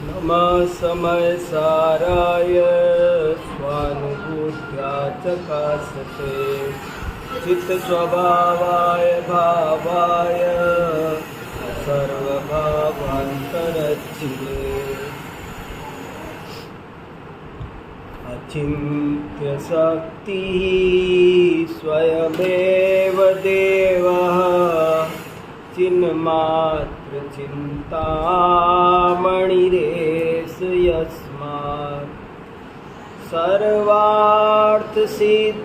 नमः समय साराय स्वानुभूत्या चकासते चित्त स्वभावाय भावाय सर्वभावान्तरचिते अचिन्त्य शक्तिः स्वयमेव देवः चिन्मात्र चिन्तामणिरेष यस्मात् सर्वार्थ सिद्धात्मतया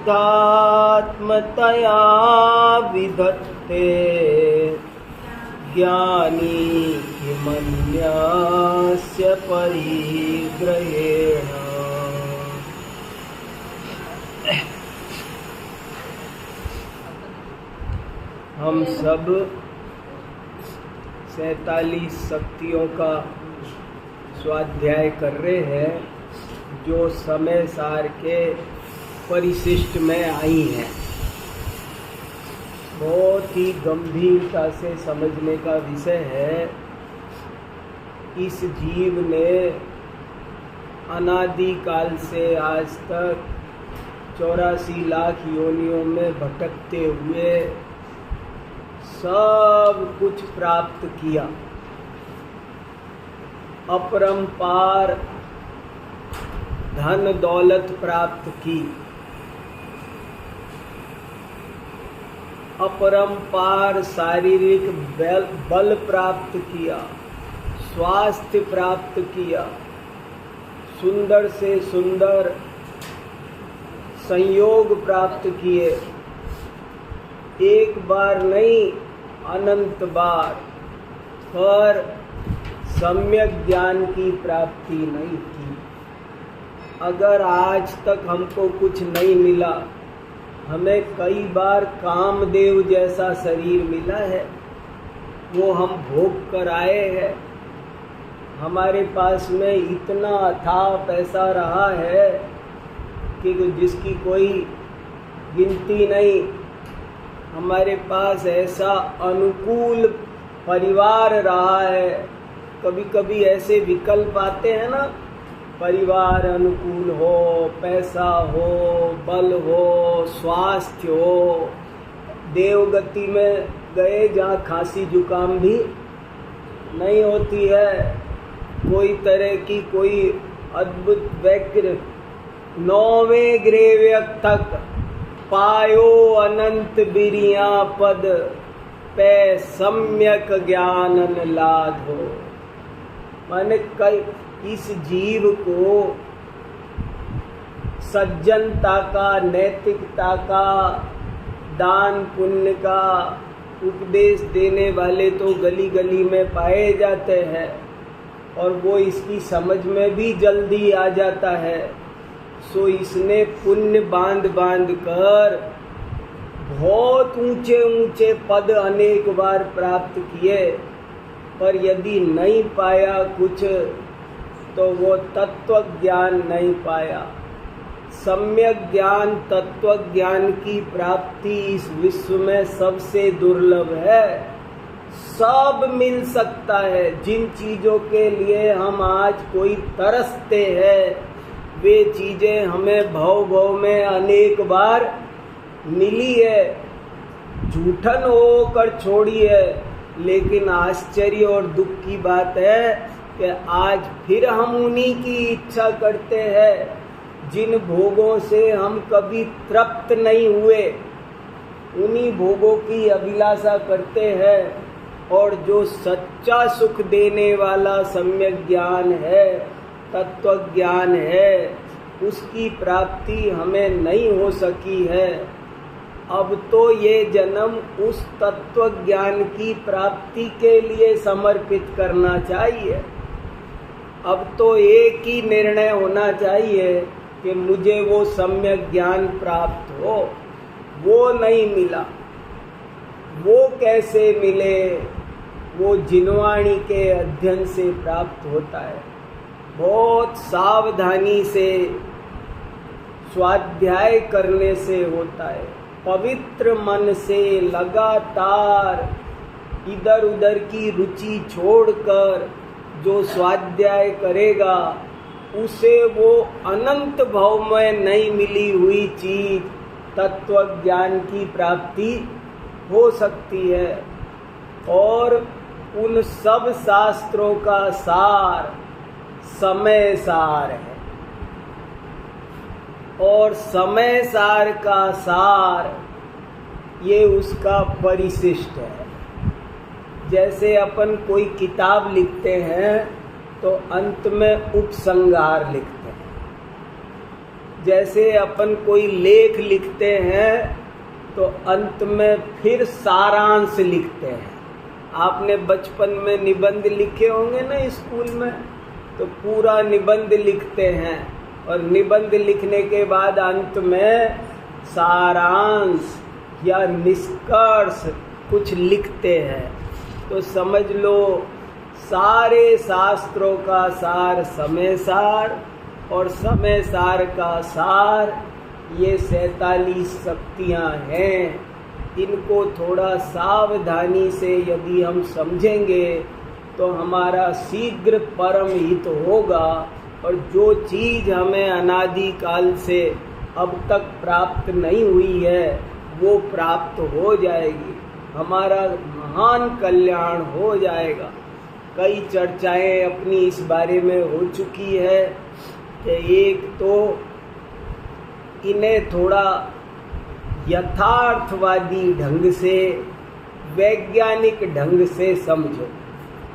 विधत्ते ज्ञानी किमन्यस्य परिग्रहेण। हम सब 47 शक्तियों का स्वाध्याय कर रहे हैं जो समय सार के परिशिष्ट में आई हैं। बहुत ही गंभीरता से समझने का विषय है। इस जीव ने अनादि काल से आज तक 84 लाख योनियों में भटकते हुए सब कुछ प्राप्त किया। अपरंपार धन दौलत प्राप्त की, अपरंपार शारीरिक बल प्राप्त किया, स्वास्थ्य प्राप्त किया, सुंदर से सुंदर संयोग प्राप्त किए। एक बार नहीं अनंत बार, पर सम्यक ज्ञान की प्राप्ति नहीं की। अगर आज तक हमको कुछ नहीं मिला, हमें कई बार कामदेव जैसा शरीर मिला है, वो हम भोग कर आए हैं। हमारे पास में इतना अथाह पैसा रहा है कि जिसकी कोई गिनती नहीं। हमारे पास ऐसा अनुकूल परिवार रहा है। कभी कभी ऐसे विकल्प आते हैं ना, परिवार अनुकूल हो, पैसा हो, बल हो, स्वास्थ्य हो। देवगति में गए जहाँ खांसी जुकाम भी नहीं होती है, कोई तरह की कोई अद्भुत वैक्र 9वें ग्रेव्यक तक पायो अनंत बिरिया पद पे सम्यक ज्ञानन लाधो। माने कई इस जीव को सज्जनता का, नैतिकता का, दान पुण्य का उपदेश देने वाले तो गली गली में पाए जाते हैं और वो इसकी समझ में भी जल्दी आ जाता है। सो इसने पुण्य बांध बांध कर बहुत ऊंचे ऊंचे पद अनेक बार प्राप्त किए, पर यदि नहीं पाया कुछ तो वो तत्व ज्ञान नहीं पाया। सम्यक ज्ञान, तत्व ज्ञान की प्राप्ति इस विश्व में सबसे दुर्लभ है। सब मिल सकता है। जिन चीजों के लिए हम आज कोई तरसते हैं, वे चीजें हमें भव भव में अनेक बार मिली है। झूठन होकर छोड़ी है, लेकिन आश्चर्य और दुख की बात है कि आज फिर हम उन्हीं की इच्छा करते हैं जिन भोगों से हम कभी तृप्त नहीं हुए। उन्हीं भोगों की अभिलाषा करते हैं, और जो सच्चा सुख देने वाला सम्यक ज्ञान है, तत्व ज्ञान है, उसकी प्राप्ति हमें नहीं हो सकी है। अब तो ये जन्म उस तत्व ज्ञान की प्राप्ति के लिए समर्पित करना चाहिए। अब तो एक ही निर्णय होना चाहिए कि मुझे वो सम्यक ज्ञान प्राप्त हो। वो नहीं मिला, वो कैसे मिले? वो जिनवाणी के अध्ययन से प्राप्त होता है। बहुत सावधानी से स्वाध्याय करने से होता है। पवित्र मन से लगातार इधर उधर की रुचि छोड़कर जो स्वाध्याय करेगा उसे वो अनंत भव में नहीं मिली हुई चीज तत्व ज्ञान की प्राप्ति हो सकती है। और उन सब शास्त्रों का सार समय सार है, और समय सार का सार ये उसका परिशिष्ट है। जैसे अपन कोई किताब लिखते हैं तो अंत में उपसंहार लिखते हैं, जैसे अपन कोई लेख लिखते हैं तो अंत में फिर सारांश लिखते हैं। आपने बचपन में निबंध लिखे होंगे ना स्कूल में, तो पूरा निबंध लिखते हैं और निबंध लिखने के बाद अंत में सारांश या निष्कर्ष कुछ लिखते हैं। तो समझ लो सारे शास्त्रों का सार समय सार, और समय सार का सार ये 47 शक्तियाँ हैं। इनको थोड़ा सावधानी से यदि हम समझेंगे तो हमारा शीघ्र परम हित होगा, और जो चीज़ हमें अनादि काल से अब तक प्राप्त नहीं हुई है वो प्राप्त हो जाएगी, हमारा महान कल्याण हो जाएगा। कई चर्चाएं अपनी इस बारे में हो चुकी है कि एक तो इन्हें थोड़ा यथार्थवादी ढंग से, वैज्ञानिक ढंग से समझो।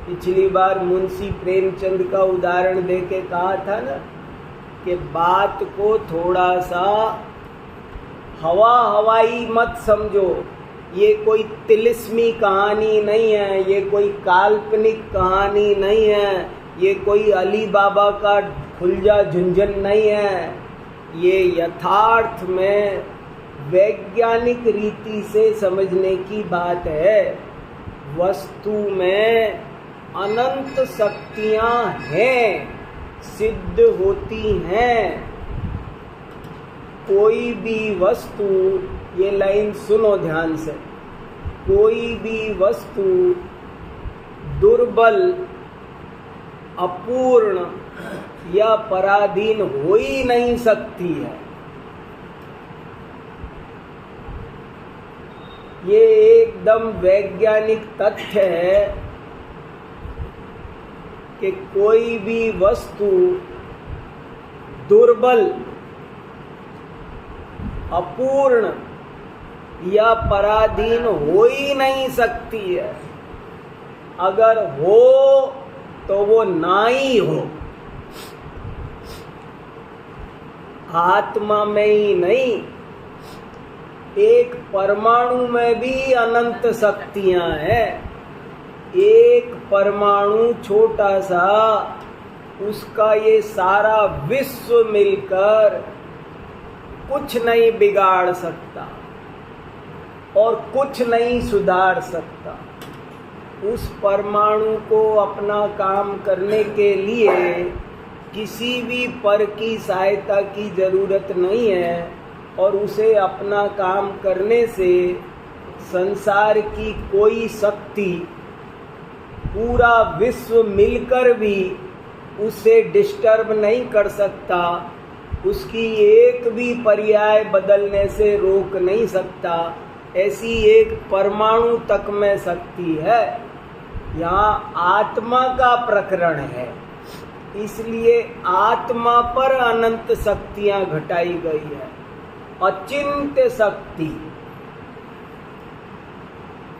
पिछली बार मुंशी प्रेमचंद का उदाहरण देके कहा था ना कि बात को थोड़ा सा हवाई मत समझो। ये कोई तिलिस्मी कहानी नहीं है, ये कोई काल्पनिक कहानी नहीं है, ये कोई अली बाबा का खुलजा झुंझन नहीं है। ये यथार्थ में वैज्ञानिक रीति से समझने की बात है। वस्तु में अनंत शक्तियां हैं, सिद्ध होती हैं। कोई भी वस्तु, ये लाइन सुनो ध्यान से, कोई भी वस्तु दुर्बल, अपूर्ण या पराधीन हो ही नहीं सकती है। ये एकदम वैज्ञानिक तथ्य है कि कोई भी वस्तु दुर्बल, अपूर्ण या पराधीन हो ही नहीं सकती है। अगर हो तो वो ना ही हो। आत्मा में ही नहीं, एक परमाणु में भी अनंत शक्तियां हैं। एक परमाणु छोटा सा, उसका ये सारा विश्व मिलकर कुछ नहीं बिगाड़ सकता और कुछ नहीं सुधार सकता। उस परमाणु को अपना काम करने के लिए किसी भी पर की सहायता की जरूरत नहीं है, और उसे अपना काम करने से संसार की कोई शक्ति, पूरा विश्व मिलकर भी उसे डिस्टर्ब नहीं कर सकता, उसकी एक भी पर्याय बदलने से रोक नहीं सकता। ऐसी एक परमाणु तक में शक्ति है। यहाँ आत्मा का प्रकरण है, इसलिए आत्मा पर अनंत शक्तियां घटाई गई है। अचिंत्य शक्ति,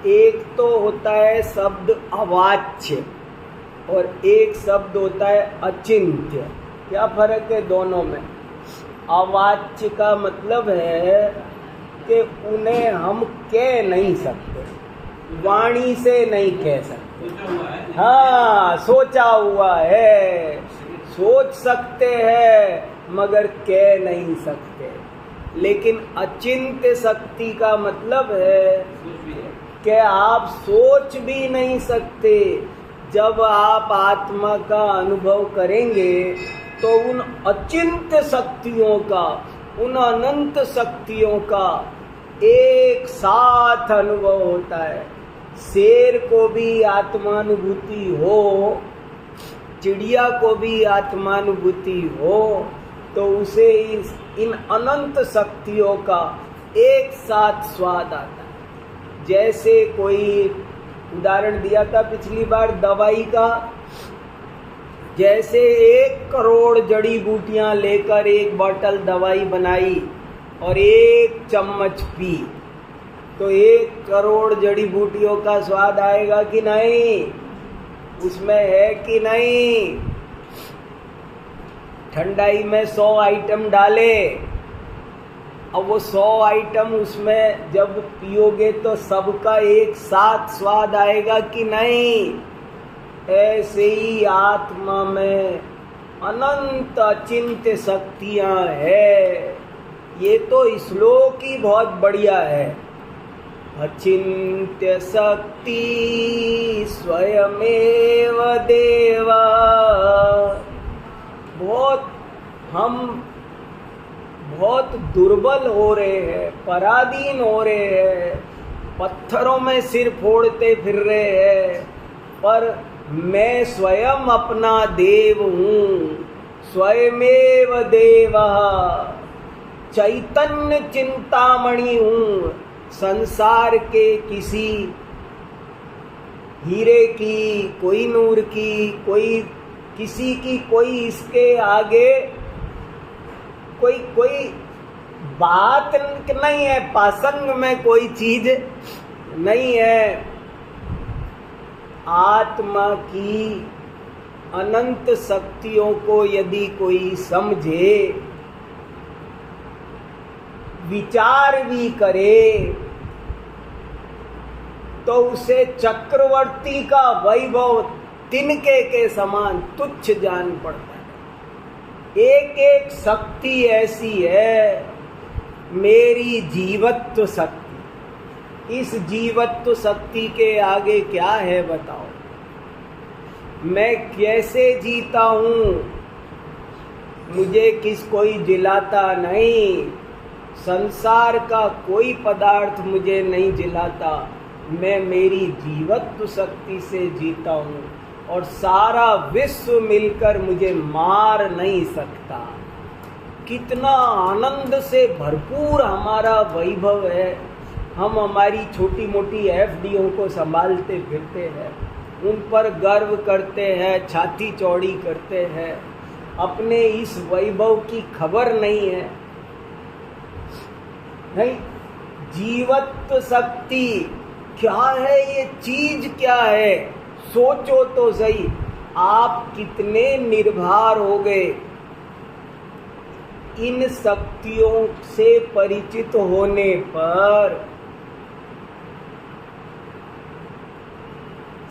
एक तो होता है शब्द अवाच्य और एक शब्द होता है अचिंत्य। क्या फर्क है दोनों में? अवाच्य का मतलब है कि उन्हें हम कह नहीं सकते, वाणी से नहीं कह सकते। हाँ, सोचा हुआ है, सोच सकते हैं मगर कह नहीं सकते। लेकिन अचिंत्य शक्ति का मतलब है कि आप सोच भी नहीं सकते। जब आप आत्मा का अनुभव करेंगे तो उन अचिंत्य शक्तियों का, उन अनंत शक्तियों का एक साथ अनुभव होता है। शेर को भी आत्मानुभूति हो चिड़िया को भी आत्मानुभूति हो तो उसे इन अनंत शक्तियों का एक साथ स्वाद आता है। जैसे कोई उदाहरण दिया था पिछली बार दवाई का, जैसे 1 करोड़ जड़ी बूटियां लेकर एक बोतल दवाई बनाई और 1 चम्मच पी, तो 1 करोड़ जड़ी बूटियों का स्वाद आएगा कि नहीं? उसमें है कि नहीं? ठंडाई में 100 आइटम डाले, अब वो 100 आइटम उसमें जब पियोगे तो सबका एक साथ स्वाद आएगा कि नहीं? ऐसे ही आत्मा में अनंत अचिंत्य शक्तियां है। ये तो श्लोक ही बहुत बढ़िया है। अचिंत्य शक्ति स्वयमेव देव। हम बहुत दुर्बल हो रहे हैं, पराधीन हो रहे हैं, पत्थरों में सिर फोड़ते फिर रहे हैं, पर मैं स्वयं अपना देव हूँ, स्वयमेव देवः, चैतन्य चिंतामणि हूँ। संसार के किसी हीरे की, कोई नूर की, कोई किसी की, कोई इसके आगे कोई बात नहीं है, पासंग में कोई चीज नहीं है। आत्मा की अनंत शक्तियों को यदि कोई समझे, विचार भी करे, तो उसे चक्रवर्ती का वैभव तिनके के समान तुच्छ जान पड़ता है। एक एक शक्ति ऐसी है, मेरी जीवत्व शक्ति। इस जीवत्व शक्ति के आगे क्या है बताओ? मैं कैसे जीता हूँ? मुझे कोई जिलाता नहीं, संसार का कोई पदार्थ मुझे नहीं जिलाता। मैं मेरी जीवत्व शक्ति से जीता हूँ और सारा विश्व मिलकर मुझे मार नहीं सकता। कितना आनंद से भरपूर हमारा वैभव है। हम हमारी छोटी मोटी एफडीओ को संभालते फिरते हैं, उन पर गर्व करते हैं, छाती चौड़ी करते हैं, अपने इस वैभव की खबर नहीं है। नहीं, जीवत्व शक्ति क्या है? ये चीज क्या है? सोचो तो सही, आप कितने निर्भर हो गए। इन शक्तियों से परिचित होने पर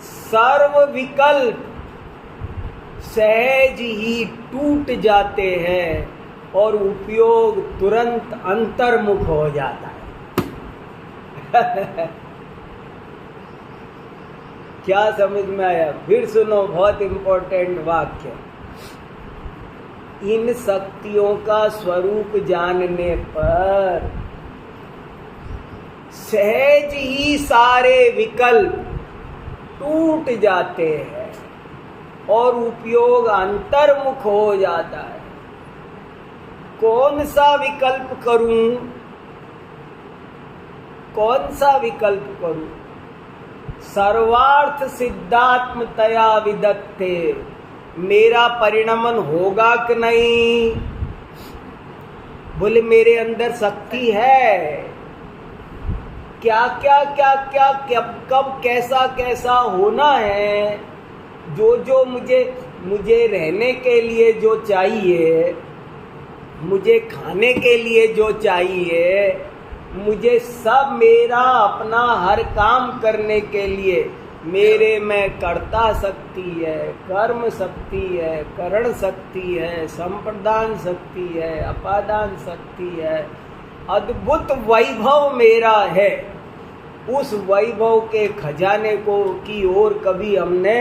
सर्व विकल्प सहज ही टूट जाते हैं और उपयोग तुरंत अंतर्मुख हो जाता है। क्या समझ में आया? फिर सुनो, बहुत इंपॉर्टेंट वाक्य। इन शक्तियों का स्वरूप जानने पर सहज ही सारे विकल्प टूट जाते हैं और उपयोग अंतर्मुख हो जाता है। कौन सा विकल्प करूं? कौन सा विकल्प करूं? सर्वार्थ सिद्धात्मतया विदत्ते, मेरा परिणमन होगा कि नहीं? बोले मेरे अंदर शक्ति है। क्या क्या क्या क्या कब कब कैसा कैसा होना है? जो मुझे रहने के लिए जो चाहिए, मुझे खाने के लिए जो चाहिए, मुझे सब मेरा अपना हर काम करने के लिए मेरे में कर्ता शक्ति है, कर्म शक्ति है, करण शक्ति है, संप्रदान शक्ति है, अपादान शक्ति है, अद्भुत वैभव मेरा है। उस वैभव के खजाने को की ओर कभी हमने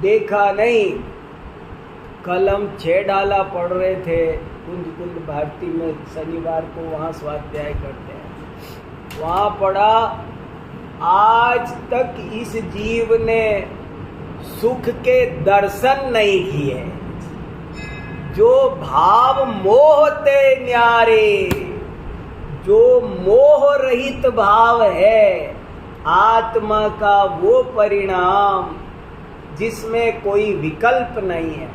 देखा नहीं। कल हम 6 डाला पढ़ रहे थे कुंज भारती में, शनिवार को वहाँ स्वाध्याय करते हैं। वहाँ पढ़ा, आज तक इस जीव ने सुख के दर्शन नहीं किए, जो भाव मोह ते न्यारे, जो मोह रहित भाव है आत्मा का, वो परिणाम जिसमें कोई विकल्प नहीं है,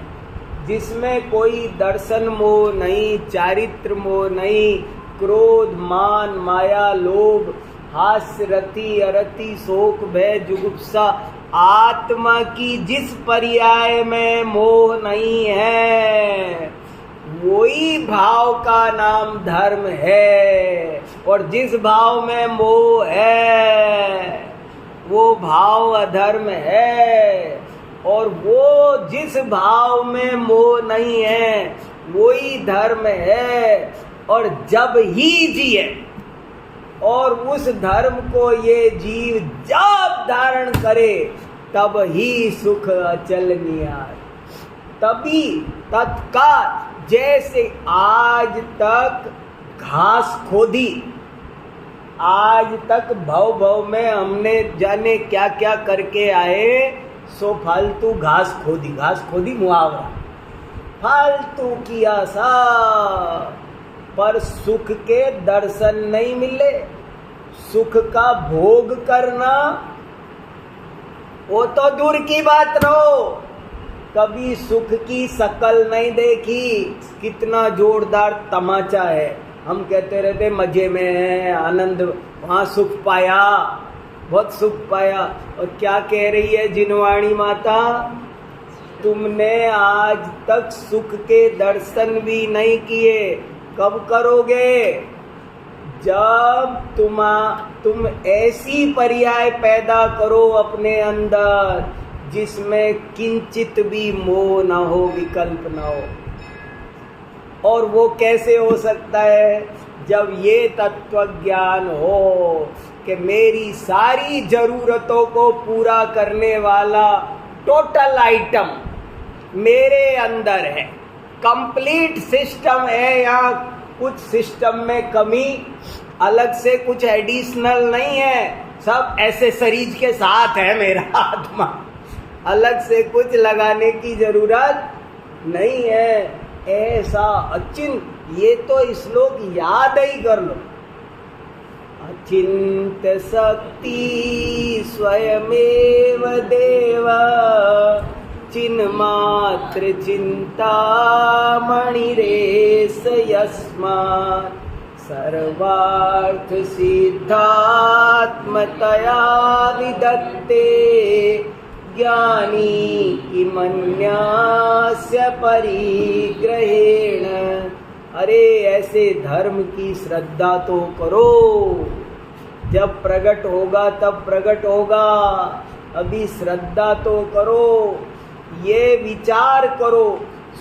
जिसमें कोई दर्शन मोह नहीं, चारित्र मोह नहीं, क्रोध मान माया लोभ हास्य रति अरति शोक भय जुगुप्सा, आत्मा की जिस पर्याय में मोह नहीं है वही भाव का नाम धर्म है। और जिस भाव में मोह है वो भाव अधर्म है, और वो जिस भाव में मोह नहीं है वही धर्म है। और जब ही जिए और उस धर्म को ये जीव जब धारण करे तब ही सुख अचल निहार। तभी तत्काल, जैसे आज तक घास खोदी, आज तक भव भव में हमने जाने क्या क्या करके आए, सो फालतू घास खोदी मुहावरा, फालतू किया सा, पर सुख के दर्शन नहीं मिले। सुख का भोग करना वो तो दूर की बात रहो, कभी सुख की शकल नहीं देखी। कितना जोरदार तमाचा है, हम कहते रहते मजे में है, आनंद, वहाँ सुख पाया, बहुत सुख पाया। और क्या कह रही है जिनवाणी माता, तुमने आज तक सुख के दर्शन भी नहीं किए, कब करोगे? जब तुम ऐसी पर्याय पैदा करो अपने अंदर जिसमें किंचित भी मोह न हो, विकल्प न हो। और वो कैसे हो सकता है? जब ये तत्व ज्ञान हो कि मेरी सारी जरूरतों को पूरा करने वाला टोटल आइटम मेरे अंदर है, कंप्लीट सिस्टम है, यहाँ कुछ सिस्टम में कमी अलग से कुछ एडिशनल नहीं है, सब एसेसरीज के साथ है मेरा आत्मा, अलग से कुछ लगाने की जरूरत नहीं है। ऐसा अचिंत, ये तो श्लोक याद ही कर लो, अचिंत शक्ति स्वयमेव देव, चिन्मात्र चिंता मणिरेश यस्मात्, सर्वार्थ सिद्धात्मतया विदत्ते, ज्ञानी किमन्यस्य परिग्रहेण। अरे ऐसे धर्म की श्रद्धा तो करो, जब प्रकट होगा तब प्रकट होगा, अभी श्रद्धा तो करो। ये विचार करो,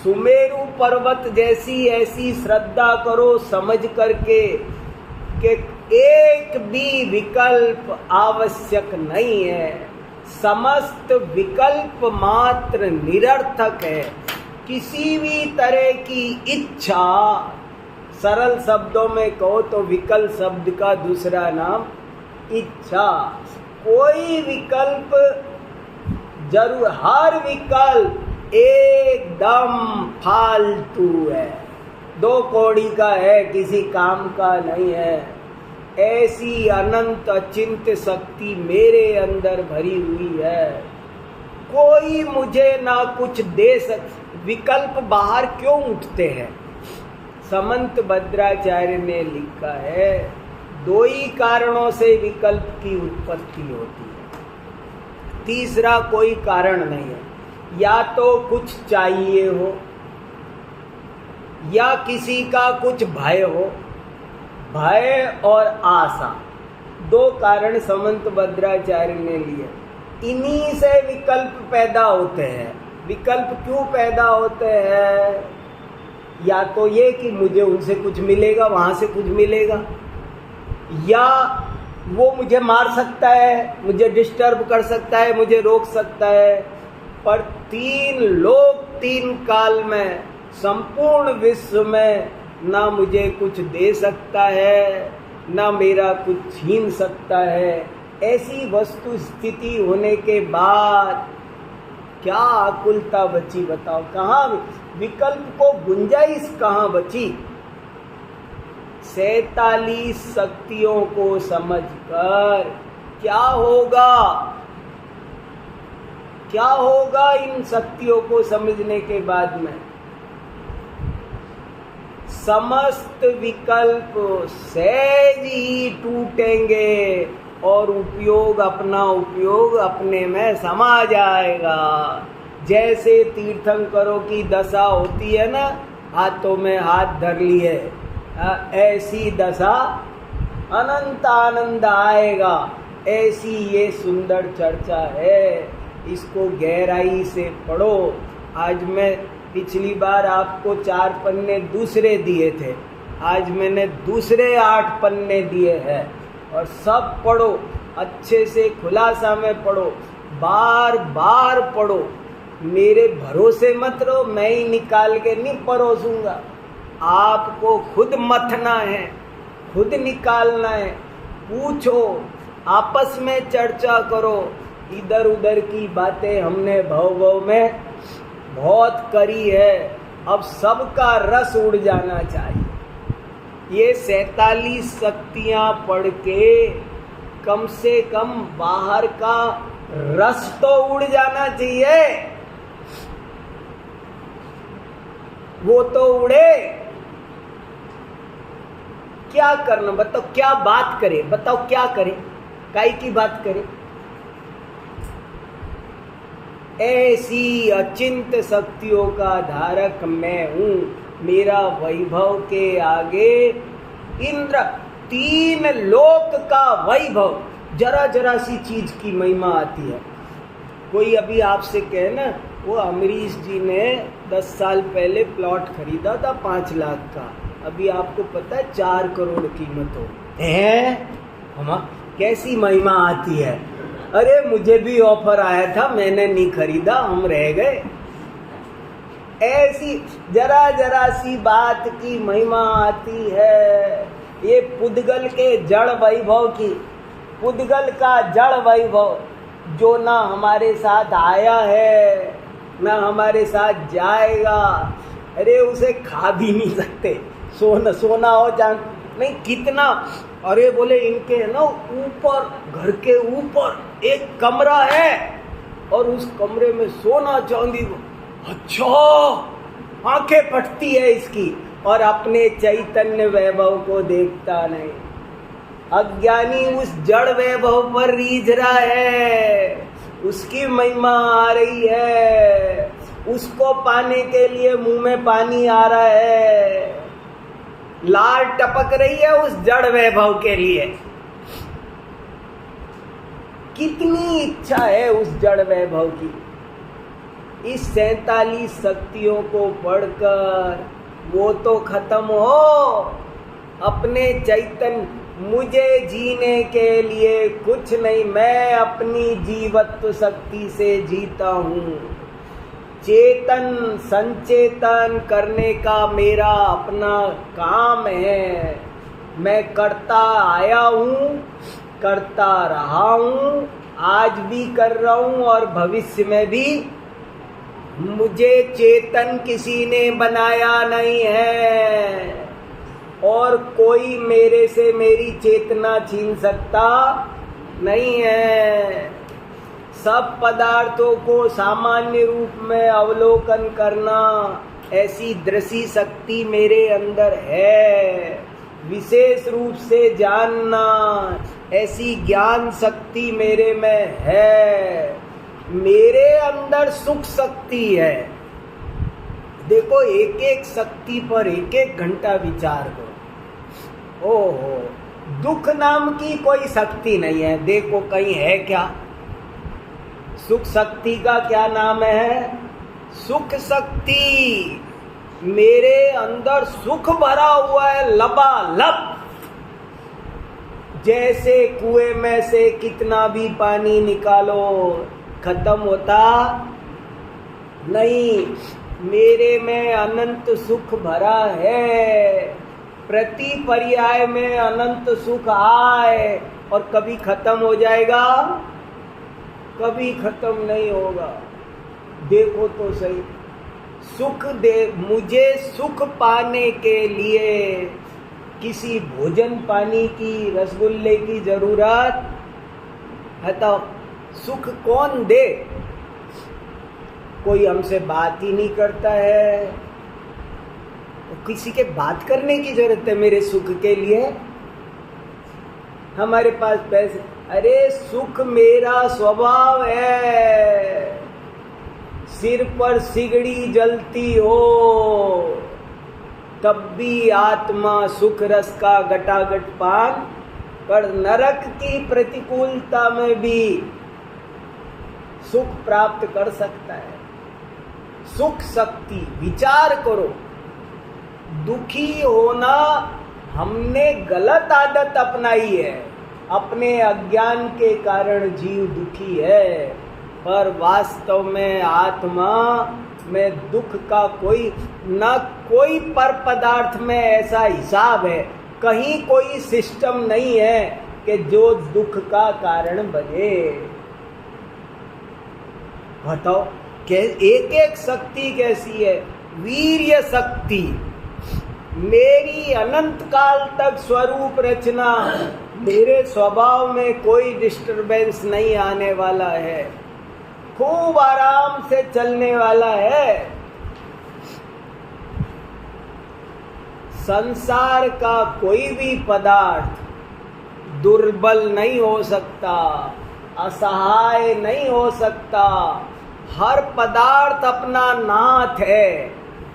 सुमेरु पर्वत जैसी ऐसी श्रद्धा करो समझ करके कि एक भी विकल्प आवश्यक नहीं है, समस्त विकल्प मात्र निरर्थक है। किसी भी तरह की इच्छा, सरल शब्दों में कहो तो विकल्प शब्द का दूसरा नाम इच्छा, कोई विकल्प जरूर, हर विकल्प एकदम फालतू है, दो कौड़ी का है, किसी काम का नहीं है। ऐसी अनंत अचिंत शक्ति मेरे अंदर भरी हुई है, कोई मुझे ना कुछ दे विकल्प बाहर क्यों उठते हैं? समंत भद्राचार्य ने लिखा है, दो ही कारणों से विकल्प की उत्पत्ति होती है, तीसरा कोई कारण नहीं है। या तो कुछ चाहिए हो, या किसी का कुछ भय हो, भय और आशा, दो कारण समंत भद्राचार्य ने लिए। इन्हीं से विकल्प पैदा होते हैं। विकल्प क्यों पैदा होते हैं? या तो ये कि मुझे उनसे कुछ मिलेगा, वहां से कुछ मिलेगा, या वो मुझे मार सकता है, मुझे डिस्टर्ब कर सकता है, मुझे रोक सकता है। पर तीन लोक तीन काल में, संपूर्ण विश्व में ना मुझे कुछ दे सकता है, ना मेरा कुछ छीन सकता है। ऐसी वस्तु स्थिति होने के बाद क्या आकुलता बची बताओ, कहाँ विकल्प को गुंजाइश कहाँ बची। 47 शक्तियों को समझकर क्या होगा, क्या होगा इन शक्तियों को समझने के बाद में। समस्त विकल्प सहज ही टूटेंगे और अपना उपयोग अपने में समा जाएगा। जैसे तीर्थंकरों की दशा होती है ना, हाथों में हाथ धर लिए, ऐसी दशा अनंत आनंद आएगा। ऐसी ये सुंदर चर्चा है, इसको गहराई से पढ़ो। आज मैं पिछली बार आपको 4 पन्ने दूसरे दिए थे, आज मैंने दूसरे 8 पन्ने दिए हैं, और सब पढ़ो, अच्छे से खुलासा में पढ़ो, बार बार पढ़ो। मेरे भरोसे मत रहो, मैं ही निकाल के नहीं परोसूंगा, आपको खुद मथना है, खुद निकालना है। पूछो, आपस में चर्चा करो। इधर उधर की बातें हमने भव में बहुत करी है, अब सबका रस उड़ जाना चाहिए। ये 47 शक्तियां पढ़ के कम से कम बाहर का रस तो उड़ जाना चाहिए। वो तो उड़े। क्या करना बताओ, क्या बात करे बताओ, क्या करे, काई की बात करे। ऐसी अचिंत शक्तियों का धारक मैं हूं, मेरा वैभव के आगे इंद्र 3 लोक का वैभव, जरा जरा सी चीज की महिमा आती है। कोई अभी आपसे कहे ना, वो अमरीश जी ने 10 साल पहले प्लॉट खरीदा था 5 लाख का, अभी आपको पता है 4 करोड़ कीमत हो है। हम कैसी महिमा आती है। अरे मुझे भी ऑफर आया था, मैंने नहीं खरीदा, हम रह गए। ऐसी जरा जरा सी बात की महिमा आती है। ये पुद्गल के जड़ वैभव की, पुद्गल का जड़ वैभव जो ना हमारे साथ आया है ना हमारे साथ जाएगा। अरे उसे खा भी नहीं सकते, सोना हो चांद नहीं कितना। अरे बोले इनके है ना ऊपर, घर के ऊपर एक कमरा है और उस कमरे में सोना चांदी। अच्छा, आंखें फटती है इसकी, और अपने चैतन्य वैभव को देखता नहीं। अज्ञानी उस जड़ वैभव पर रीझ रहा है, उसकी महिमा आ रही है, उसको पाने के लिए मुंह में पानी आ रहा है, लार टपक रही है उस जड़ वैभव के लिए। कितनी इच्छा है उस जड़ वैभव की। इस 47 शक्तियों को पढ़कर वो तो खत्म हो। अपने चैतन्य, मुझे जीने के लिए कुछ नहीं, मैं अपनी जीवत्व शक्ति से जीता हूँ। चेतन संचेतन करने का मेरा अपना काम है। मैं करता आया हूँ, करता रहा हूँ, आज भी कर रहा हूँ और भविष्य में भी। मुझे चेतन किसी ने बनाया नहीं है और कोई मेरे से मेरी चेतना छीन सकता नहीं है। सब पदार्थों को सामान्य रूप में अवलोकन करना, ऐसी दृष्टि शक्ति मेरे अंदर है। विशेष रूप से जानना, ऐसी ज्ञान शक्ति मेरे में है। मेरे अंदर सुख शक्ति है। देखो, एक एक शक्ति पर एक एक घंटा विचार करो। ओहो, दुख नाम की कोई शक्ति नहीं है। देखो कहीं है क्या? सुख शक्ति का क्या नाम है? सुख शक्ति। मेरे अंदर सुख भरा हुआ है लबालब। जैसे कुएं में से कितना भी पानी निकालो खत्म होता नहीं। मेरे में अनंत सुख भरा है। प्रति पर्याय में अनंत सुख आए और कभी खत्म हो जाएगा? कभी खत्म नहीं होगा। देखो तो सही, सुख दे मुझे सुख पाने के लिए किसी भोजन पानी की, रसगुल्ले की जरूरत है? तो सुख कौन दे? कोई हमसे बात ही नहीं करता है, तो किसी के बात करने की जरूरत है मेरे सुख के लिए? हमारे पास पैसे, अरे सुख मेरा स्वभाव है। सिर पर सिगड़ी जलती हो तब भी आत्मा सुख रस का गटागट पान कर नरक की प्रतिकूलता में भी सुख प्राप्त कर सकता है। सुख शक्ति, विचार करो, दुखी होना हमने गलत आदत अपनाई है, अपने अज्ञान के कारण जीव दुखी है, पर वास्तव में आत्मा में दुख का कोई पर पदार्थ में ऐसा हिसाब है, कहीं कोई सिस्टम नहीं है कि जो दुख का कारण बने। बताओ एक एक शक्ति कैसी है? वीर्य शक्ति, मेरी अनंत काल तक स्वरूप रचना, मेरे स्वभाव में कोई डिस्टरबेंस नहीं आने वाला है, खूब आराम से चलने वाला है। संसार का कोई भी पदार्थ दुर्बल नहीं हो सकता, असहाय नहीं हो सकता। हर पदार्थ अपना नाथ है,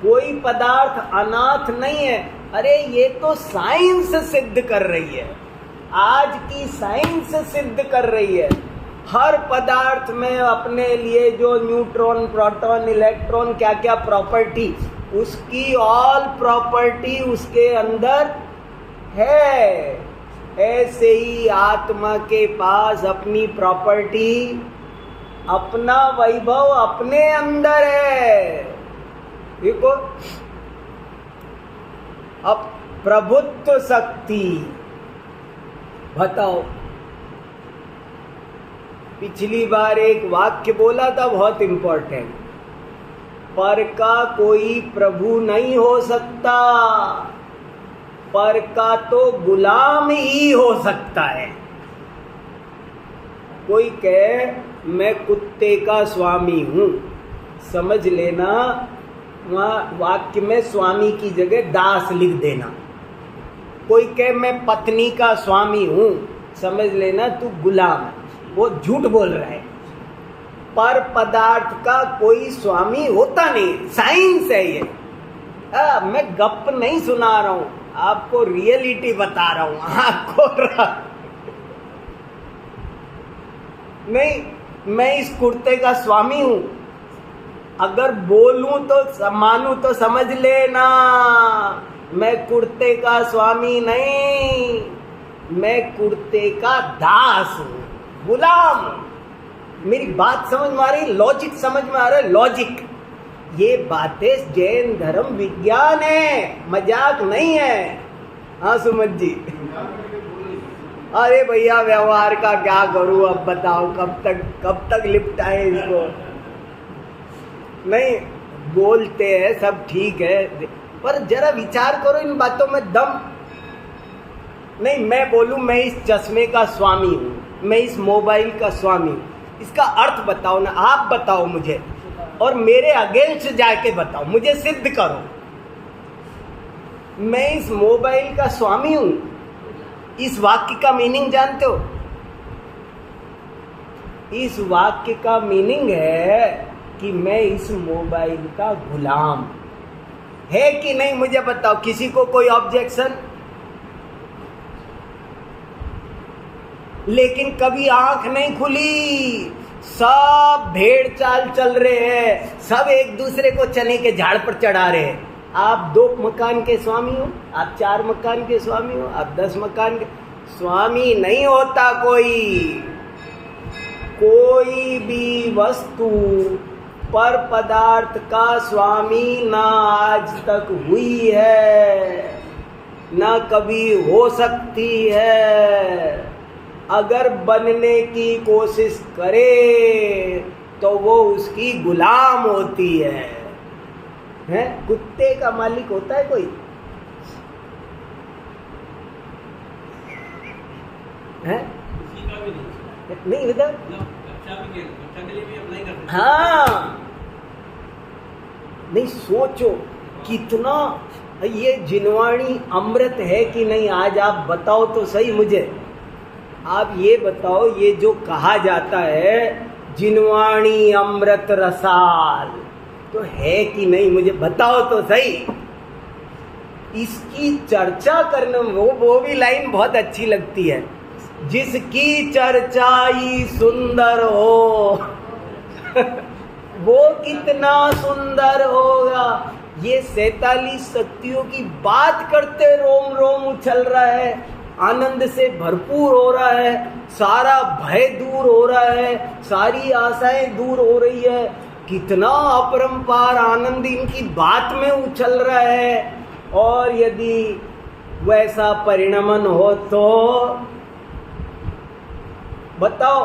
कोई पदार्थ अनाथ नहीं है। अरे ये तो साइंस सिद्ध कर रही है, आज की साइंस सिद्ध कर रही है। हर पदार्थ में अपने लिए जो न्यूट्रॉन, प्रोटॉन, इलेक्ट्रॉन, क्या क्या प्रॉपर्टी, उसकी ऑल प्रॉपर्टी उसके अंदर है। ऐसे ही आत्मा के पास अपनी प्रॉपर्टी, अपना वैभव अपने अंदर है। देखो, अब प्रभुत्व शक्ति बताओ। पिछली बार एक वाक्य बोला था बहुत इंपॉर्टेंट, पर का कोई प्रभु नहीं हो सकता, पर का तो गुलाम ही हो सकता है। कोई कहे मैं कुत्ते का स्वामी हूं, समझ लेना वहां वाक्य में स्वामी की जगह दास लिख देना। कोई कहे मैं पत्नी का स्वामी हूं, समझ लेना तू गुलाम है, वो झूठ बोल रहा है। पर पदार्थ का कोई स्वामी होता नहीं, साइंस है ये। मैं गप नहीं सुना रहा हूं, आपको रियलिटी बता रहा हूं, आपको नहीं, मैं इस कुर्ते का स्वामी हूं, अगर बोलूं तो मानूं तो समझ लेना मैं कुर्ते का स्वामी नहीं, मैं कुर्ते का दास हूं, गुलाम। मेरी बात समझ में आ रही? लॉजिक समझ में आ रहा है? लॉजिक, ये बातें जैन धर्म विज्ञान है, मजाक नहीं है। हाँ सुमन जी, अरे भैया व्यवहार का क्या करूं, अब बताओ कब तक लिपटाए इसको। नहीं, बोलते हैं सब ठीक है, पर जरा विचार करो इन बातों में दम नहीं। मैं बोलूं मैं इस चश्मे का स्वामी हूं, मैं इस मोबाइल का स्वामी हूं, इसका अर्थ बताओ ना, आप बताओ मुझे, और मेरे अगेंस्ट जाके बताओ, मुझे सिद्ध करो। मैं इस मोबाइल का स्वामी हूं, इस वाक्य का मीनिंग जानते हो? इस वाक्य का मीनिंग है कि मैं इस मोबाइल का गुलाम, है कि नहीं? मुझे बताओ, किसी को कोई ऑब्जेक्शन? लेकिन कभी आंख नहीं खुली, सब भेड़ चाल चल रहे हैं, सब एक दूसरे को चने के झाड़ पर चढ़ा रहे हैं। आप 2 मकान के स्वामी हो, आप 4 मकान के स्वामी हो, आप 10 मकान के स्वामी नहीं होता कोई भी वस्तु पर पदार्थ का स्वामी ना आज तक हुई है, ना कभी हो सकती है। अगर बनने की कोशिश करे तो वो उसकी गुलाम होती है। कुत्ते का मालिक होता है कोई? है नहीं इधर? बच्चा के लिए भी अप्लाई करते हैं। हाँ, नहीं सोचो कितना ये जिनवाणी अमृत है कि नहीं। आज आप बताओ तो सही मुझे, आप ये बताओ, ये जो कहा जाता है जिनवाणी अमृत रसाल, तो है कि नहीं मुझे बताओ तो सही। इसकी चर्चा करने में वो भी लाइन बहुत अच्छी लगती है, जिसकी चर्चा ही सुंदर हो वो कितना सुंदर होगा। ये 47 शक्तियों की बात करते रोम रोम उछल रहा है, आनंद से भरपूर हो रहा है, सारा भय दूर हो रहा है, सारी आशाएं दूर हो रही है। कितना अपरंपार आनंद इनकी बात में उछल रहा है। और यदि वैसा परिणमन हो तो बताओ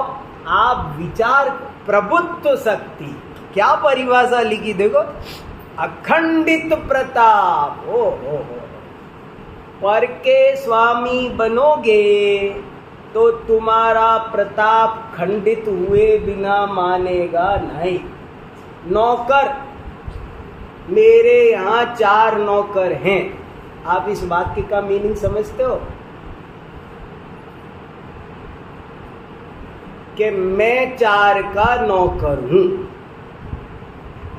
आप विचार। प्रभुत्व शक्ति क्या परिभाषा लिखी देखो, अखंडित प्रताप। ओ पर के स्वामी बनोगे तो तुम्हारा प्रताप खंडित हुए बिना मानेगा नहीं। नौकर, मेरे यहाँ 4 नौकर हैं। आप इस वाक्य का मीनिंग समझते हो कि मैं 4 का नौकर हूं।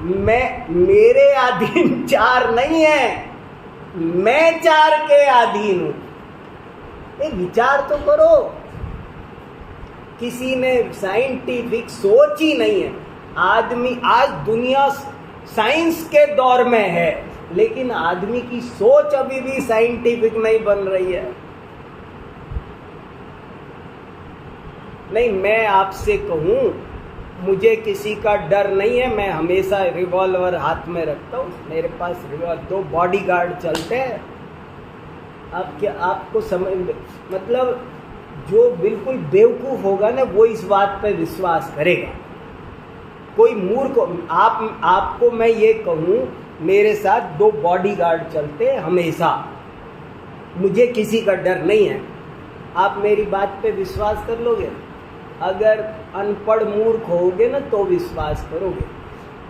मेरे अधीन 4 नहीं है, मैं 4 के अधीन हूं। विचार तो करो, किसी ने साइंटिफिक सोच ही नहीं है। आदमी, आज दुनिया साइंस के दौर में है, लेकिन आदमी की सोच अभी भी साइंटिफिक नहीं बन रही है। नहीं, मैं आपसे कहूं, मुझे किसी का डर नहीं है। मैं हमेशा रिवॉल्वर हाथ में रखता हूँ, मेरे पास 2 बॉडीगार्ड चलते हैं। आपको समझ, मतलब जो बिल्कुल बेवकूफ़ होगा ना वो इस बात पर विश्वास करेगा। कोई मूर्ख, आपको मैं ये कहूँ, मेरे साथ 2 बॉडीगार्ड चलते हैं हमेशा, मुझे किसी का डर नहीं है। आप मेरी बात पे विश्वास कर लोगे? अगर अनपढ़ मूर्ख होगे ना तो विश्वास करोगे।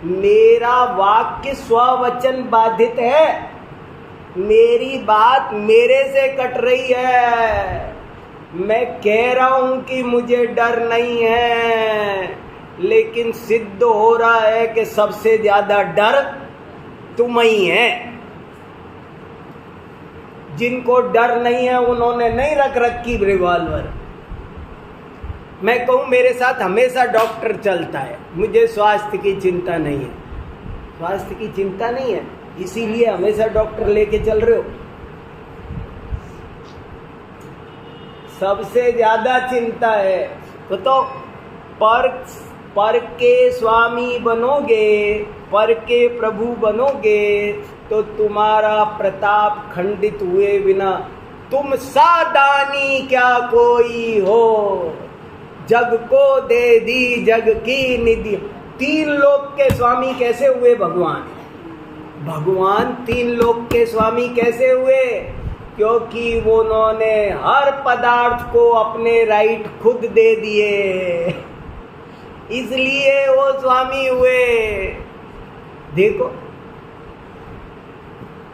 मेरा वाक्य स्ववचन बाधित है, मेरी बात मेरे से कट रही है। मैं कह रहा हूं कि मुझे डर नहीं है, लेकिन सिद्ध हो रहा है कि सबसे ज्यादा डर तुम ही है। जिनको डर नहीं है उन्होंने नहीं रख रखी रिवॉल्वर। मैं कहूँ मेरे साथ हमेशा डॉक्टर चलता है, मुझे स्वास्थ्य की चिंता नहीं है। स्वास्थ्य की चिंता नहीं है, इसीलिए हमेशा डॉक्टर लेके चल रहे हो। सबसे ज्यादा चिंता है तो पर के स्वामी बनोगे, पर के प्रभु बनोगे तो तुम्हारा प्रताप खंडित हुए बिना तुम सादानी क्या कोई हो। जग को दे दी जग की निधि। 3 लोक के स्वामी कैसे हुए भगवान? भगवान 3 लोक के स्वामी कैसे हुए? क्योंकि उन्होंने हर पदार्थ को अपने राइट खुद दे दिए, इसलिए वो स्वामी हुए। देखो,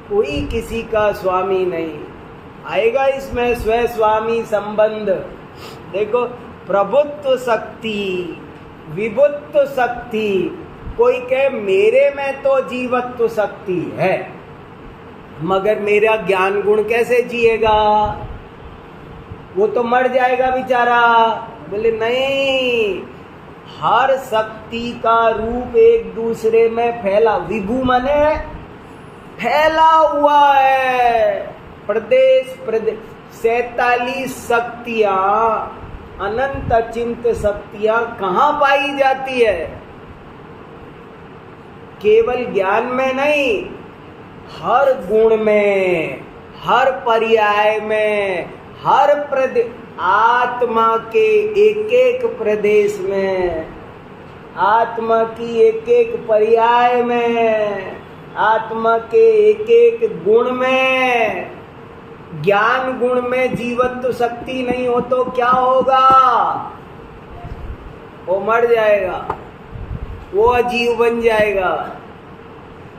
कोई किसी का स्वामी नहीं आएगा इसमें स्व स्वामी संबंध। देखो, प्रभुत्व शक्ति, विभुत्व शक्ति। कोई कहे मेरे में तो जीवत्व शक्ति है, मगर मेरा ज्ञान गुण कैसे जिएगा? वो तो मर जाएगा बेचारा। बोले नहीं, हर शक्ति का रूप एक दूसरे में फैला, विभू माने फैला हुआ है। प्रदेश 47 शक्तियां, अनंत अचिंत शक्तियां कहाँ पाई जाती है? केवल ज्ञान में नहीं, हर गुण में, हर पर्याय में, हर आत्मा के एक एक प्रदेश में आत्मा की एक एक पर्याय में, आत्मा के एक एक गुण में, ज्ञान गुण में जीवत्व शक्ति नहीं हो तो क्या होगा? वो मर जाएगा, वो अजीव बन जाएगा।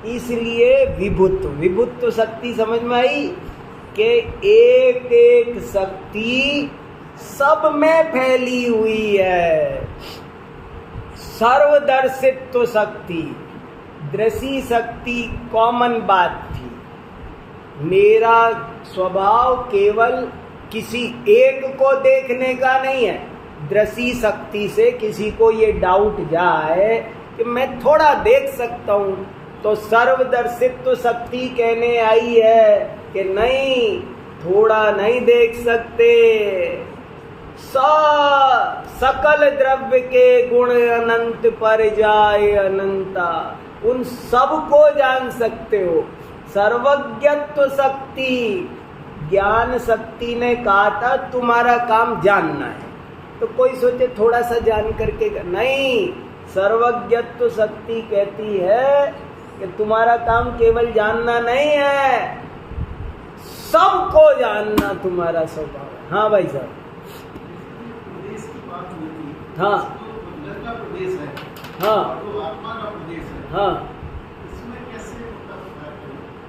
इसलिए विभुत्व शक्ति समझ में आई कि एक एक शक्ति सब में फैली हुई है। सर्वदर्शित्व शक्ति, दृशी शक्ति कॉमन बात थी। मेरा स्वभाव केवल किसी एक को देखने का नहीं है। दृशी शक्ति से किसी को ये डाउट जाए कि मैं थोड़ा देख सकता हूँ, तो सर्वदर्शित्व शक्ति कहने आई है कि नहीं, थोड़ा नहीं देख सकते। सकल द्रव्य के गुण अनंत पर जाए अनंता, उन सब को जान सकते हो। सर्वज्ञत्व शक्ति, ज्ञान शक्ति ने कहा था तुम्हारा काम जानना है, तो कोई सोचे थोड़ा सा जान करके, नहीं, सर्वज्ञत्व शक्ति कहती है कि तुम्हारा काम केवल जानना नहीं है, सबको जानना तुम्हारा स्वभाव है। हाँ भाई साहब। प्रदेश की बात होती, हाँ तो का प्रदेश है, हाँ तो आत्मा का प्रदेश है, हाँ। इसमें कैसे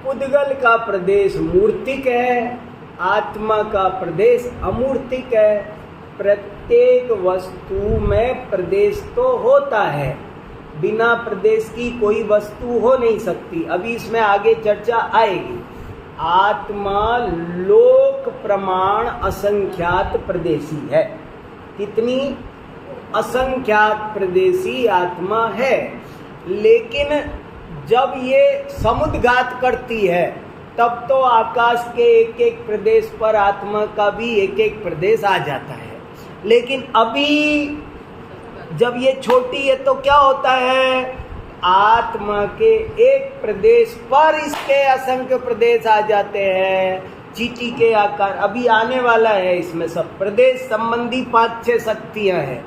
पुद्गल का प्रदेश मूर्तिक है, आत्मा का प्रदेश अमूर्तिक है। प्रत्येक वस्तु में प्रदेश तो होता है, बिना प्रदेश की कोई वस्तु हो नहीं सकती। अभी इसमें आगे चर्चा आएगी। आत्मा लोक प्रमाण असंख्यात प्रदेशी है। कितनी? असंख्यात प्रदेशी आत्मा है। लेकिन जब ये समुद्घात करती है तब तो आकाश के एक एक प्रदेश पर आत्मा का भी एक एक प्रदेश आ जाता है। लेकिन अभी जब ये छोटी है तो क्या होता है? आत्मा के एक प्रदेश पर इसके असंख्य प्रदेश आ जाते हैं, चींटी के आकार। अभी आने वाला है इसमें सब प्रदेश संबंधी 5-6 शक्तियां हैं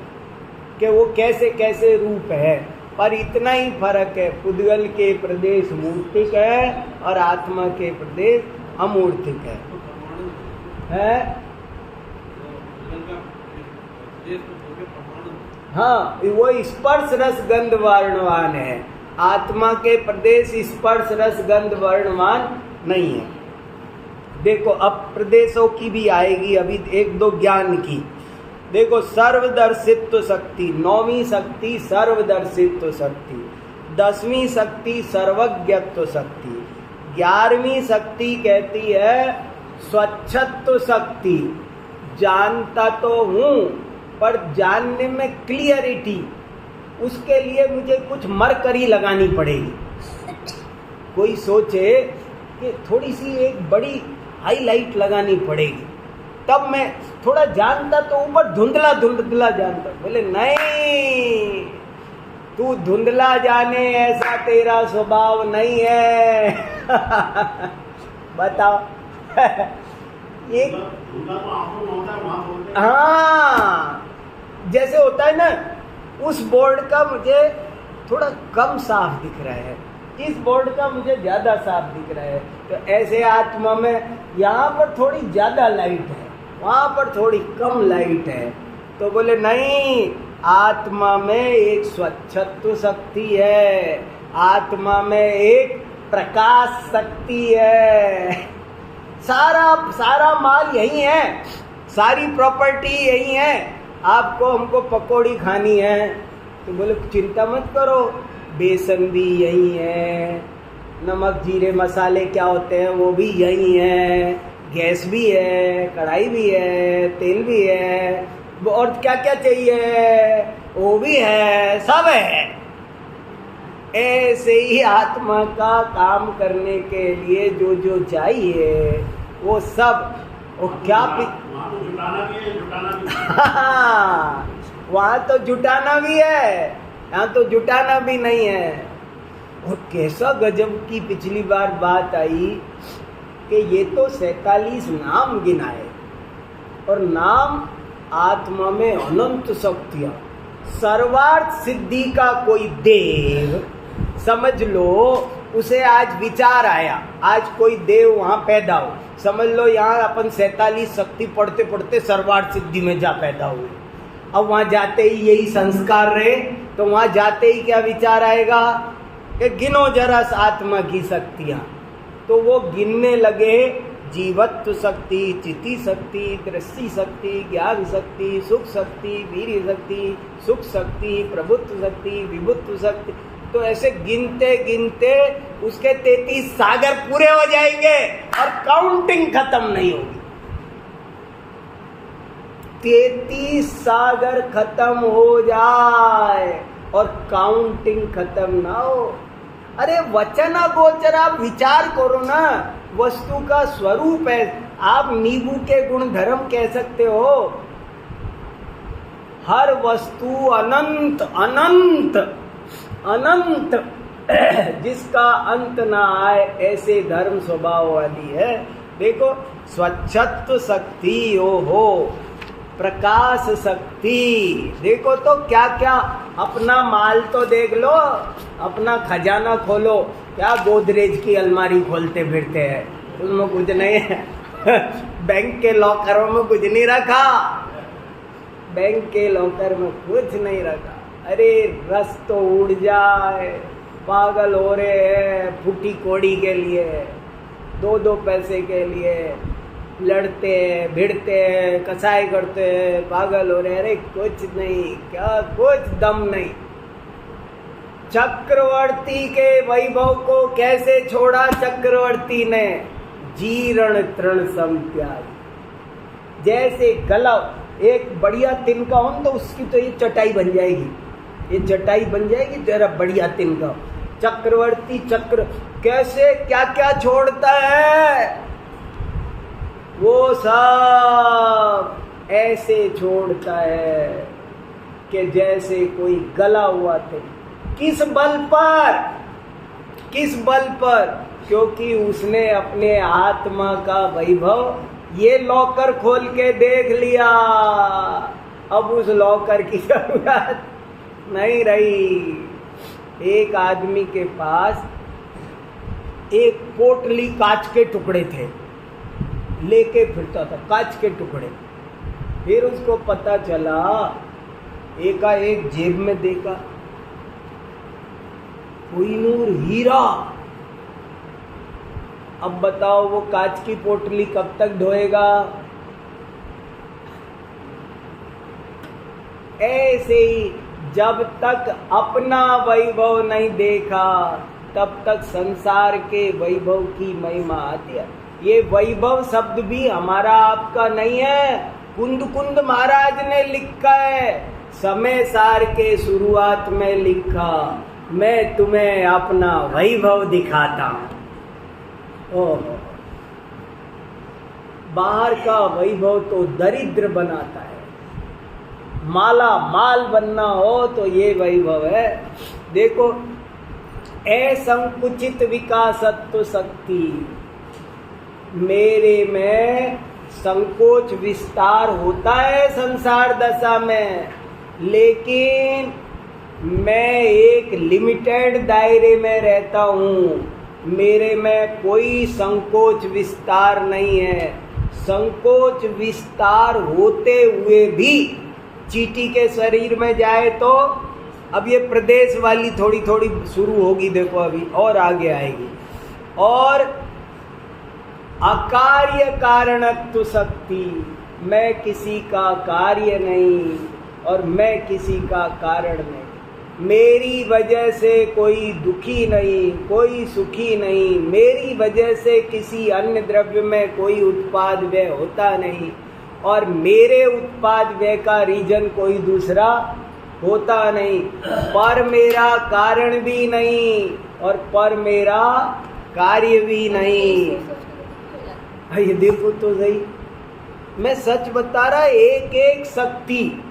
कि वो कैसे कैसे रूप है। पर इतना ही फर्क है, पुद्गल के प्रदेश मूर्तिक है और आत्मा के प्रदेश अमूर्तिक है? हाँ, वो स्पर्श रस गंध वर्णवान है। आत्मा के प्रदेश स्पर्श रस गंध वर्णवान नहीं है। देखो अब प्रदेशों की भी आएगी, अभी एक दो ज्ञान की। देखो, सर्वदर्शित्व शक्ति, 9वीं शक्ति सर्वदर्शित्व शक्ति, 10वीं शक्ति सर्वज्ञत्व शक्ति, 11वीं शक्ति कहती है स्वच्छत्व शक्ति। जानता तो हूँ पर जानने में क्लियरिटी, उसके लिए मुझे कुछ मरकरी लगानी पड़ेगी। कोई सोचे कि थोड़ी सी एक बड़ी हाईलाइट लगानी पड़ेगी, तब मैं थोड़ा जानता तो ऊपर धुंधला धुंधला जानता। बोले नहीं, तू धुंधला जाने ऐसा तेरा स्वभाव नहीं है। बताओ। एक हाँ, जैसे होता है ना, उस बोर्ड का मुझे थोड़ा कम साफ दिख रहा है, इस बोर्ड का मुझे ज्यादा साफ दिख रहा है। तो ऐसे आत्मा में यहाँ पर थोड़ी ज्यादा लाइट है, वहाँ पर थोड़ी कम लाइट है। तो बोले नहीं, आत्मा में एक स्वच्छत्व शक्ति है, आत्मा में एक प्रकाश शक्ति है। सारा माल यही है, सारी प्रॉपर्टी यही है। आपको हमको पकौड़ी खानी है तो बोले चिंता मत करो, बेसन भी यही है, नमक जीरे मसाले क्या होते हैं वो भी यही है, गैस भी है, कढ़ाई भी है, तेल भी है, और क्या क्या चाहिए वो भी है, सब है। ऐसे ही आत्मा का काम करने के लिए जो जो चाहिए वो सब, वो क्या जुटाना भी है, वहाँ तो जुटाना भी है, यहाँ तो जुटाना भी नहीं है। और कैसा गजब की पिछली बार बात आई कि ये तो 47 नाम गिनाए, और नाम आत्मा में अनंत शक्तियाँ, सर्वार्थ सिद्धि का कोई देव, समझ लो उसे आज विचार आया, आज कोई देव वहां पैदा हो, समझ लो यहाँ अपन 47 शक्ति पढ़ते पढ़ते सर्वार्थ सिद्धि में जा पैदा हुए। अब वहां जाते ही यही संस्कार रहे तो वहां जाते ही क्या विचार आएगा कि गिनो जरा आत्मा की शक्तियां, तो वो गिनने लगे जीवत्व शक्ति, चिति शक्ति, दृष्टि शक्ति, ज्ञान शक्ति, सुख शक्ति, वीर्य शक्ति, सुख शक्ति, प्रभुत्व शक्ति, विभुत्व शक्ति। तो ऐसे गिनते गिनते उसके 33 सागर पूरे हो जाएंगे और काउंटिंग खत्म नहीं होगी। 33 सागर खत्म हो जाए और काउंटिंग खत्म ना हो। अरे वचन गोचर, आप विचार करो ना, वस्तु का स्वरूप है। आप नींबू के गुण धर्म कह सकते हो, हर वस्तु अनंत अनंत अनंत जिसका अंत ना आए, ऐसे धर्म स्वभाव वाली है। देखो स्वच्छत्व शक्ति, ओहो प्रकाश शक्ति, देखो तो क्या क्या, अपना माल तो देख लो, अपना खजाना खोलो, क्या गोदरेज की अलमारी खोलते फिरते हैं, उसमें कुछ नहीं है। बैंक के लॉकरों में कुछ नहीं रखा, बैंक के लॉकर में कुछ नहीं रखा। अरे रस तो उड़ जाए, पागल हो रहे हैं फूटी कोड़ी के लिए, 2 पैसे के लिए लड़ते हैं, भिड़ते हैं, कसाई करते हैं, पागल हो रहे हैं। अरे कुछ नहीं, क्या कुछ दम नहीं। चक्रवर्ती के वैभव को कैसे छोड़ा चक्रवर्ती ने, जीर्ण तृण सम त्याग। जैसे गला, एक बढ़िया तिनका हो तो उसकी तो ये चटाई बन जाएगी, ये चटाई बन जाएगी जरा बढ़िया तिनका। चक्रवर्ती चक्र कैसे क्या क्या छोड़ता है, वो सब ऐसे छोड़ता है कि जैसे कोई गला हुआ थे। किस बल पर, किस बल पर? क्योंकि उसने अपने आत्मा का वैभव ये लॉकर खोल के देख लिया। अब उस लॉकर की जरूरत नहीं रही। एक आदमी के पास एक पोटली कांच के टुकड़े थे, लेके फिरता था कांच के टुकड़े। फिर उसको पता चला, एकाएक जेब में देखा कोहिनूर हीरा। अब बताओ वो कांच की पोटली कब तक ढोएगा? ऐसे ही जब तक अपना वैभव नहीं देखा तब तक संसार के वैभव की महिमा आती है। ये वैभव शब्द भी हमारा आपका नहीं है, कुंद कुंद महाराज ने लिखा है। समय सार के शुरुआत में लिखा, मैं तुम्हें अपना वैभव दिखाता हूं। ओह, बाहर का वैभव तो दरिद्र बनाता है, माला माल बनना हो तो ये वैभव है। देखो असंकुचित विकासत्व शक्ति, मेरे में संकोच विस्तार होता है संसार दशा में, लेकिन मैं एक लिमिटेड दायरे में रहता हूँ। मेरे में कोई संकोच विस्तार नहीं है। संकोच विस्तार होते हुए भी चींटी के शरीर में जाए तो, अब ये प्रदेश वाली थोड़ी थोड़ी शुरू होगी, देखो अभी और आगे आएगी। और अकार्य कारणत्व शक्ति, मैं किसी का कार्य नहीं और मैं किसी का कारण नहीं। मेरी वजह से कोई दुखी नहीं, कोई सुखी नहीं। मेरी वजह से किसी अन्य द्रव्य में कोई उत्पाद व्यय होता नहीं और मेरे उत्पाद व्यय का रीजन कोई दूसरा होता नहीं। पर मेरा कारण भी नहीं और पर मेरा कार्य भी नहीं। ये देखो तो सही, मैं सच बता रहा, एक एक शक्ति,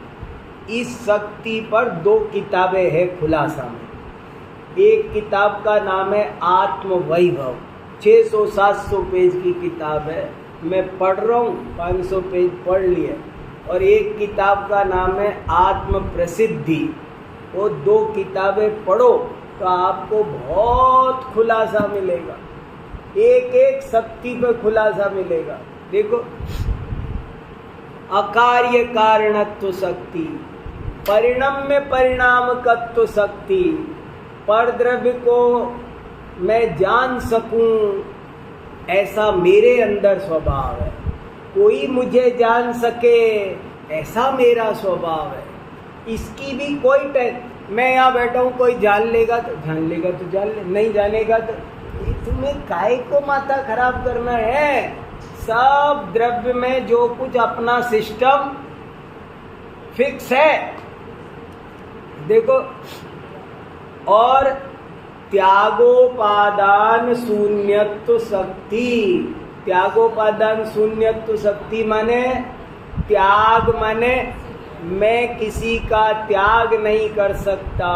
इस शक्ति पर 2 किताबें हैं खुलासा में। एक किताब का नाम है आत्म वैभव, 600-700 पेज की किताब है। मैं पढ़ रहा हूँ, 500 पेज पढ़ लिए। और एक किताब का नाम है आत्म प्रसिद्धि। वो 2 किताबें पढ़ो तो आपको बहुत खुलासा मिलेगा, एक एक शक्ति पे खुलासा मिलेगा। देखो, अकार्य कारणत्व शक्ति, परिणम्य परिणामकत्व शक्ति, परद्रव्य को मैं जान सकूं ऐसा मेरे अंदर स्वभाव है, कोई मुझे जान सके ऐसा मेरा स्वभाव है। इसकी भी कोई मैं यहाँ बैठा हूँ, कोई जान लेगा तो जान ले, नहीं जानेगा तो तुम्हें काहे को माथा खराब करना है। सब द्रव्य में जो कुछ अपना सिस्टम फिक्स है। देखो, और त्यागोपादान शून्यत्व शक्ति, त्यागोपादान शून्यत्व शक्ति माने त्याग माने मैं किसी का त्याग नहीं कर सकता,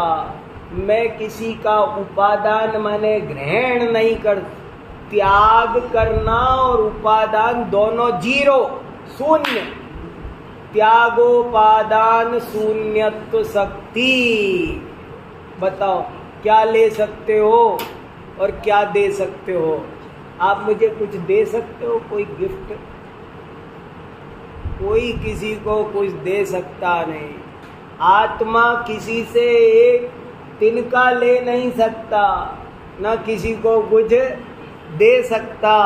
मैं किसी का उपादान माने ग्रहण नहीं कर, त्याग करना और उपादान दोनों 0 शून्य, त्यागोपादान शून्यत्व शक्ति। बताओ क्या ले सकते हो और क्या दे सकते हो? आप मुझे कुछ दे सकते हो? कोई गिफ्ट? कोई किसी को कुछ दे सकता नहीं। आत्मा किसी से एक तिनका ले नहीं सकता, न किसी को कुछ दे सकता।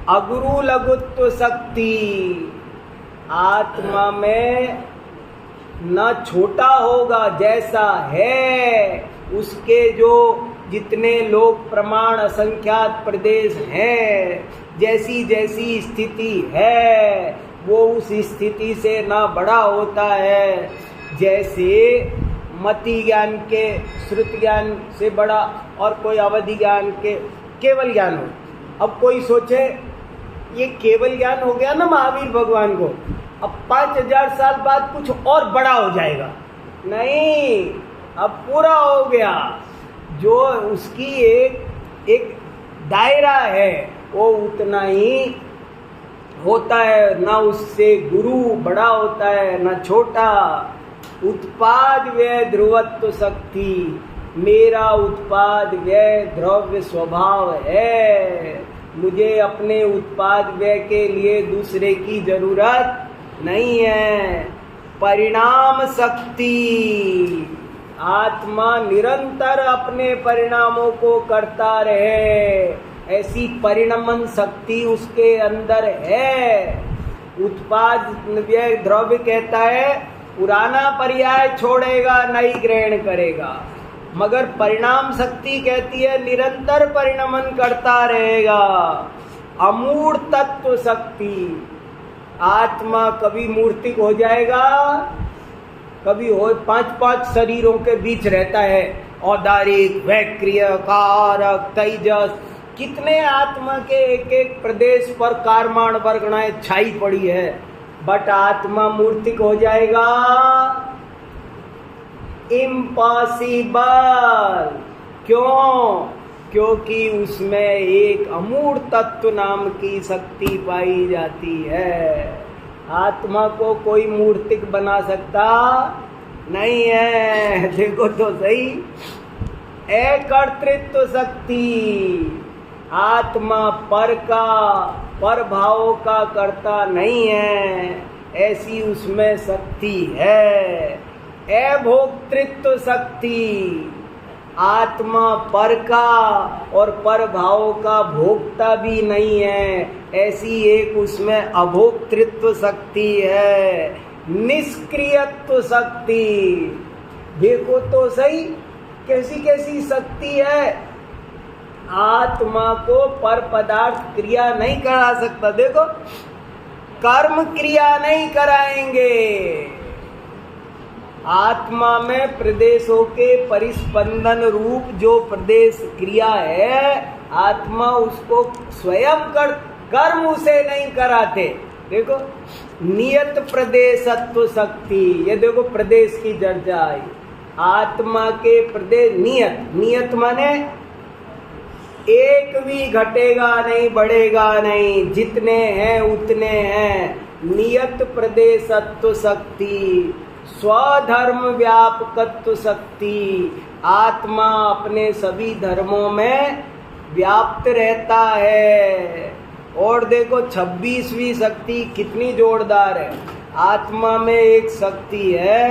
अगुरु लघुत्व शक्ति, आत्मा में न छोटा होगा, जैसा है उसके जो जितने लोक प्रमाण असंख्यात प्रदेश हैं, जैसी जैसी स्थिति है वो उस स्थिति से ना बड़ा होता है। जैसे मति ज्ञान के श्रुति ज्ञान से बड़ा और कोई अवधि ज्ञान के केवल ज्ञान हो। अब कोई सोचे ये केवल ज्ञान हो गया ना महावीर भगवान को, अब 5000 साल बाद कुछ और बड़ा हो जाएगा। नहीं, अब पूरा हो गया। जो उसकी एक दायरा है वो उतना ही होता है, ना उससे गुरु बड़ा होता है ना छोटा। उत्पाद व्यय ध्रुवत्व शक्ति, मेरा उत्पाद व्यय द्रव्य स्वभाव है। मुझे अपने उत्पाद व्यय के लिए दूसरे की जरूरत नहीं है। परिणाम शक्ति, आत्मा निरंतर अपने परिणामों को करता रहे, ऐसी परिणमन शक्ति उसके अंदर है। उत्पाद व्यय द्रव्य कहता है पुराना पर्याय छोड़ेगा, नई ग्रहण करेगा, मगर परिणाम शक्ति कहती है निरंतर परिणमन करता रहेगा। अमूर्त तत्व शक्ति, आत्मा कभी मूर्तिक हो जाएगा, कभी हो 5-5 शरीरों के बीच रहता है, औदारिक, वैक्रिय, कारक, तेजस, कितने आत्मा के एक एक प्रदेश पर कारमाण वर्गणाएं छाई पड़ी है, बट आत्मा मूर्तिक हो जाएगा? इम्पॉसिबल। क्यों? क्योंकि उसमें एक अमूर्त तत्व नाम की शक्ति पाई जाती है। आत्मा को कोई मूर्तिक बना सकता नहीं है। देखो तो सही, एकर्तृत्व शक्ति, आत्मा पर का, पर भावों का करता नहीं है, ऐसी उसमें शक्ति है। अभोक्तृत्व शक्ति, आत्मा पर का और पर भावों का भोक्ता भी नहीं है, ऐसी एक उसमें अभोक्तृत्व शक्ति है। निष्क्रियत्व शक्ति, देखो तो सही कैसी कैसी शक्ति है। आत्मा को पर पदार्थ क्रिया नहीं करा सकता। देखो, कर्म क्रिया नहीं कराएंगे। आत्मा में प्रदेशों के परिस्पंदन रूप जो प्रदेश क्रिया है, आत्मा उसको स्वयं कर्म उसे नहीं कराते। देखो, नियत प्रदेशत्व शक्ति, ये देखो प्रदेश की चर्चा आई। आत्मा के प्रदेश नियत, नियत माने एक भी घटेगा नहीं, बढ़ेगा नहीं, जितने हैं उतने हैं। नियत प्रदेशत्व शक्ति, स्वधर्म व्यापकत्व शक्ति। आत्मा अपने सभी धर्मों में व्याप्त रहता है। और देखो 26वीं शक्ति कितनी जोरदार है। आत्मा में एक शक्ति है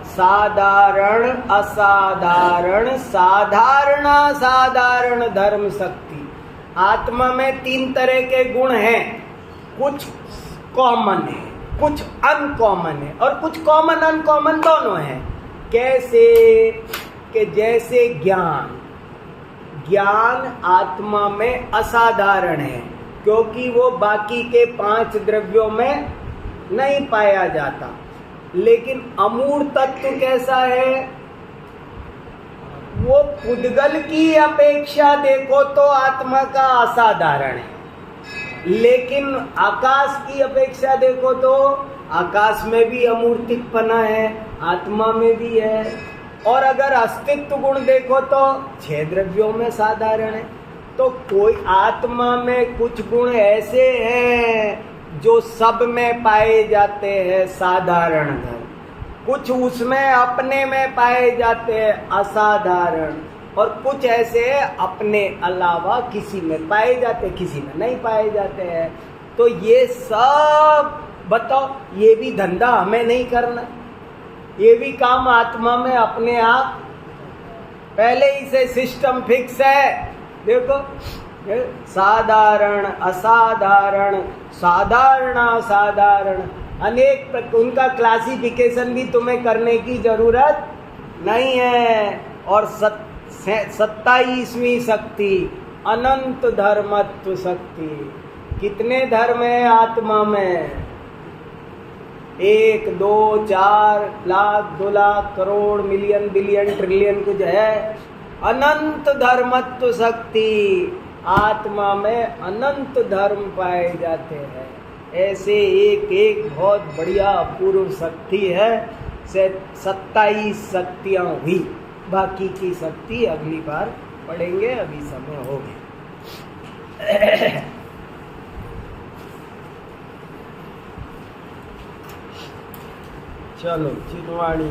साधारण असाधारण साधारण असाधारण धर्म शक्ति। आत्मा में 3 तरह के गुण हैं, कुछ कॉमन है, कुछ अनकॉमन है, और कुछ कॉमन अनकॉमन दोनों हैं। कैसे कि जैसे ज्ञान, ज्ञान आत्मा में असाधारण है क्योंकि वो बाकी के 5 द्रव्यों में नहीं पाया जाता। लेकिन अमूढ़ तत्व कैसा है, वो पुद्गल की अपेक्षा देखो तो आत्मा का असाधारण है, लेकिन आकाश की अपेक्षा देखो तो आकाश में भी अमूर्तिकपना है, आत्मा में भी है। और अगर अस्तित्व गुण देखो तो 6 द्रव्यों में साधारण है। तो कोई आत्मा में कुछ गुण ऐसे हैं जो सब में पाए जाते हैं साधारण धर्म, कुछ उसमें अपने में पाए जाते हैं असाधारण, और कुछ ऐसे अपने अलावा किसी में पाए जाते, किसी में नहीं पाए जाते हैं। तो ये सब बताओ, ये भी धंधा हमें नहीं करना, ये भी काम आत्मा में अपने आप पहले ही से सिस्टम फिक्स है। देखो साधारण असाधारण साधारण असाधारण अनेक, उनका क्लासिफिकेशन भी तुम्हें करने की जरूरत नहीं है। और 27वीं शक्ति अनंत धर्मत्व शक्ति। कितने धर्म है आत्मा में? 1 2 4 lakh 2 lakh crore million billion trillion कुछ है। अनंत धर्मत्व शक्ति, आत्मा में अनंत धर्म पाए जाते हैं। ऐसे एक एक बहुत बढ़िया अपूर्व शक्ति है। 27 शक्तियां हुई, बाकी की शक्ति अगली बार पढ़ेंगे, अभी समय हो गया। चलो चिन्वाणी।